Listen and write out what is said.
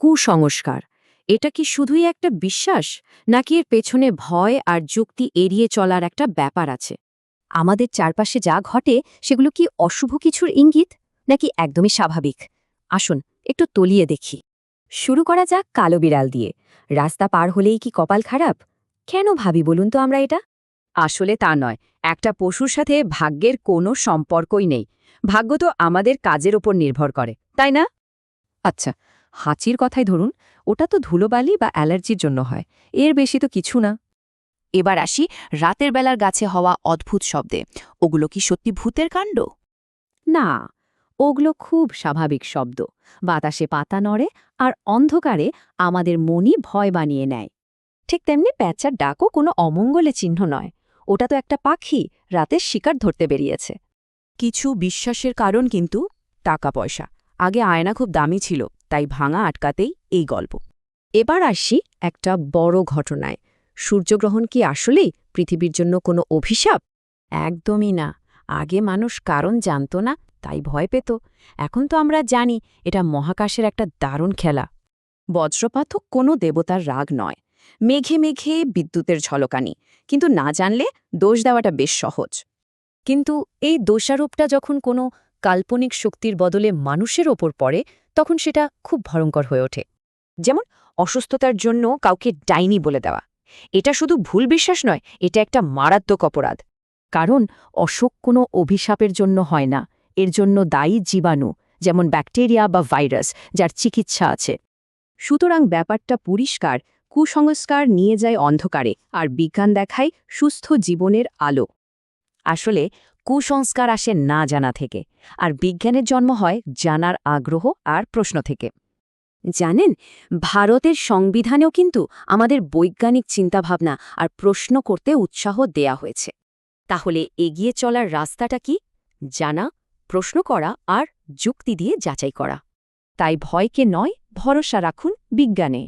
কুসংস্কার এটা কি শুধুই একটা বিশ্বাস নাকি এর পেছনে ভয় আর যুক্তি এড়িয়ে চলার একটা ব্যাপার আছে? আমাদের চারপাশে যা ঘটে সেগুলো কি অশুভ কিছুর ইঙ্গিত নাকি একদমই স্বাভাবিক? আসুন একটু তলিয়ে দেখি। শুরু করা যাক কালো বিড়াল দিয়ে। রাস্তা পার হলেই কি কপাল খারাপ? কেন ভাবি বলুন তো আমরা এটা? আসলে তা নয়। একটা পশুর সাথে ভাগ্যের কোনো সম্পর্কই নেই। ভাগ্য তো আমাদের কাজের ওপর নির্ভর করে, তাই না? আচ্ছা, হাঁচির কথাই ধরুন, ওটা তো ধুলোবালি বা অ্যালার্জির জন্য হয়, এর বেশি তো কিছু না। এবার আসি রাতের বেলার গাছে হওয়া অদ্ভুত শব্দে। ওগুলো কি সত্যি ভূতের কাণ্ড? না, ওগুলো খুব স্বাভাবিক শব্দ। বাতাসে পাতা নড়ে আর অন্ধকারে আমাদের মনই ভয় বানিয়ে নেয়। ঠিক তেমনি প্যাঁচার ডাকও কোনো অমঙ্গলের চিহ্ন নয়, ওটা তো একটা পাখি রাতের শিকার ধরতে বেরিয়েছে। কিছু বিশ্বাসের কারণ কিন্তু টাকা পয়সা। আগে আয়না খুব দামি ছিল, তাই ভাঙা আটকাতেই এই গল্প। এবার আসি একটা বড় ঘটনায়। সূর্যগ্রহণ কি আসলেই পৃথিবীর জন্য কোনো অভিশাপ? একদমই না। আগে মানুষ কারণ জানত না, তাই ভয় পেত। এখন তো আমরা জানি এটা মহাকাশের একটা দারুণ খেলা। বজ্রপাতও কোনো দেবতার রাগ নয়, মেঘে মেঘে বিদ্যুতের ঝলকানি। কিন্তু না জানলে দোষ দেওয়াটা বেশ সহজ। কিন্তু এই দোষারোপটা যখন কোনো কাল্পনিক শক্তির বদলে মানুষের ওপর পড়ে, তখন সেটা খুব ভয়ঙ্কর হয়ে ওঠে। যেমন অসুস্থতার জন্য কাউকে ডাইনি বলে দেওয়া। এটা শুধু ভুল বিশ্বাস নয়, এটা একটা মারাত্মক অপরাধ। কারণ অসুখ কোনো অভিশাপের জন্য হয় না, এর জন্য দায়ী জীবাণু, যেমন ব্যাকটেরিয়া বা ভাইরাস, যার চিকিৎসা আছে। সুতরাং ব্যাপারটা পরিষ্কার, কুসংস্কার নিয়ে যায় অন্ধকারে আর বিজ্ঞান দেখায় সুস্থ জীবনের আলো। আসলে কুসংস্কার আসে না জানা থেকে, আর বিজ্ঞানের জন্ম হয় জানার আগ্রহ আর প্রশ্ন থেকে। জানেন, ভারতের সংবিধানেও কিন্তু আমাদের বৈজ্ঞানিক চিন্তাভাবনা আর প্রশ্ন করতে উৎসাহ দেয়া হয়েছে। তাহলে এগিয়ে চলার রাস্তাটা কি? জানা, প্রশ্ন করা আর যুক্তি দিয়ে যাচাই করা। তাই ভয়কে নয়, ভরসা রাখুন বিজ্ঞানে।